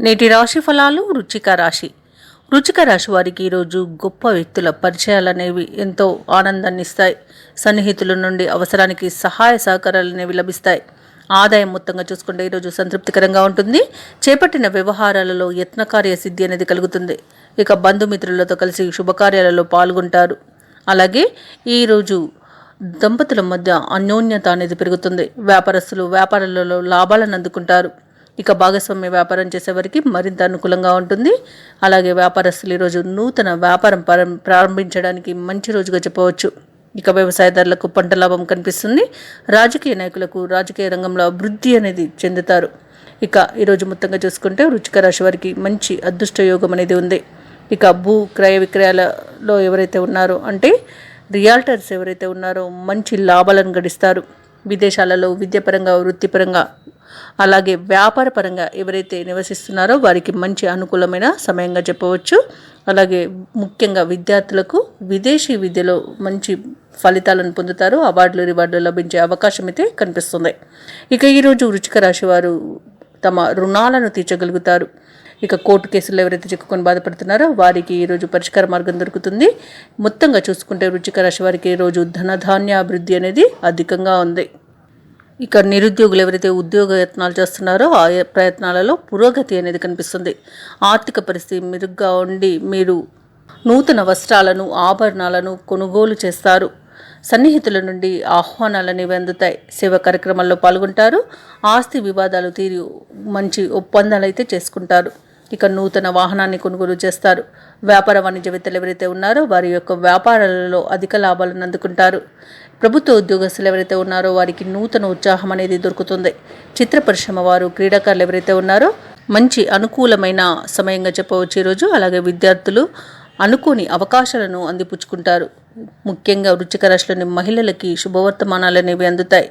నేటి రాశి ఫలాలు. వృచ్చిక రాశి వారికి ఈరోజు గొప్ప వ్యక్తుల పరిచయాలు అనేవి ఎంతో ఆనందాన్ని ఇస్తాయి. సన్నిహితుల నుండి అవసరానికి సహాయ సహకారాలు అనేవి లభిస్తాయి. ఆదాయం మొత్తంగా చూసుకుంటే ఈరోజు సంతృప్తికరంగా ఉంటుంది. చేపట్టిన వ్యవహారాలలో యత్నకార్య సిద్ధి అనేది కలుగుతుంది. ఇక బంధుమిత్రులతో కలిసి శుభకార్యాలలో పాల్గొంటారు. అలాగే ఈరోజు దంపతుల మధ్య అన్యోన్యత అనేది పెరుగుతుంది. వ్యాపారస్తులు వ్యాపారాలలో లాభాలను అందుకుంటారు. ఇక భాగస్వామ్య వ్యాపారం చేసేవారికి మరింత అనుకూలంగా ఉంటుంది. అలాగే వ్యాపారస్తులు ఈరోజు నూతన వ్యాపారం ప్రారంభించడానికి మంచి రోజుగా చెప్పవచ్చు. ఇక వ్యవసాయదారులకు పంట లాభం కనిపిస్తుంది. రాజకీయ నాయకులకు రాజకీయ రంగంలో అభివృద్ధి అనేది చెందుతారు. ఇక ఈరోజు మొత్తంగా చూసుకుంటే వృచ్చిక రాశి వారికి మంచి అదృష్ట యోగం అనేది ఉంది. ఇక భూ క్రయ విక్రయాలలో ఎవరైతే ఉన్నారో అంటే రియాల్టర్స్ ఎవరైతే ఉన్నారో మంచి లాభాలను గడిస్తారు. విదేశాలలో విద్యాపరంగా వృత్తిపరంగా అలాగే వ్యాపారపరంగా ఎవరైతే నివసిస్తున్నారో వారికి మంచి అనుకూలమైన సమయంగా చెప్పవచ్చు. అలాగే ముఖ్యంగా విద్యార్థులకు విదేశీ విద్యలో మంచి ఫలితాలను పొందుతారు. అవార్డులు రివార్డులు లభించే అవకాశం అయితే కనిపిస్తుంది. ఇక ఈరోజు వృచ్చిక రాశి వారు తమ రుణాలను తీర్చగలుగుతారు. ఇక కోర్టు కేసుల్లో ఎవరైతే చిక్కుకొని బాధపడుతున్నారో వారికి ఈరోజు పరిష్కార మార్గం దొరుకుతుంది. మొత్తంగా చూసుకుంటే వృచ్చిక రాశి వారికి ఈరోజు ధనధాన్యాభివృద్ధి అనేది అధికంగా ఉంది. ఇక నిరుద్యోగులు ఎవరైతే ఉద్యోగ యత్నాలు చేస్తున్నారో ఆ ప్రయత్నాలలో పురోగతి అనేది కనిపిస్తుంది. ఆర్థిక పరిస్థితి మెరుగ్గా ఉండి మీరు నూతన వస్త్రాలను ఆభరణాలను కొనుగోలు చేస్తారు. సన్నిహితుల నుండి ఆహ్వానాలు అనేవి అందుతాయి. సేవా కార్యక్రమాల్లో పాల్గొంటారు. ఆస్తి వివాదాలు తీరి మంచి ఒప్పందాలు అయితే చేసుకుంటారు. ఇక నూతన వాహనాన్ని కొనుగోలు చేస్తారు. వ్యాపార వాణిజ్యవేత్తలు ఎవరైతే ఉన్నారో వారి యొక్క వ్యాపారాలలో అధిక లాభాలను అందుకుంటారు. ప్రభుత్వ ఉద్యోగస్తులు ఎవరైతే ఉన్నారో వారికి నూతన ఉత్సాహం అనేది దొరుకుతుంది. చిత్ర పరిశ్రమ వారు క్రీడాకారులు ఎవరైతే ఉన్నారో మంచి అనుకూలమైన సమయంగా చెప్పవచ్చు ఈరోజు. అలాగే విద్యార్థులు అనుకోని అవకాశాలను అందిపుచ్చుకుంటారు. ముఖ్యంగా వృచ్చిక రాశిలోని మహిళలకి శుభవర్తమానాలు అనేవి అందుతాయి.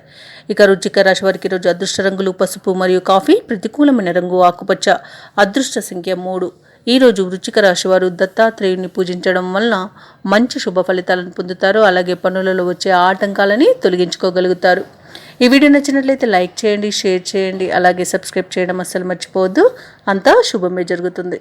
ఇక వృచ్చిక రాశి వారికి ఈరోజు అదృష్ట రంగులు పసుపు మరియు కాఫీ. ప్రతికూలమైన రంగు ఆకుపచ్చ. అదృష్ట సంఖ్య 3. ఈరోజు వృచ్చిక రాశి వారు దత్తాత్రేయుని పూజించడం వలన మంచి శుభ ఫలితాలను పొందుతారు. అలాగే పనులలో వచ్చే ఆటంకాలని తొలగించుకోగలుగుతారు. ఈ వీడియో నచ్చినట్లయితే లైక్ చేయండి, షేర్ చేయండి, అలాగే సబ్స్క్రైబ్ చేయడం అస్సలు మర్చిపోవద్దు. అంతా శుభమే జరుగుతుంది.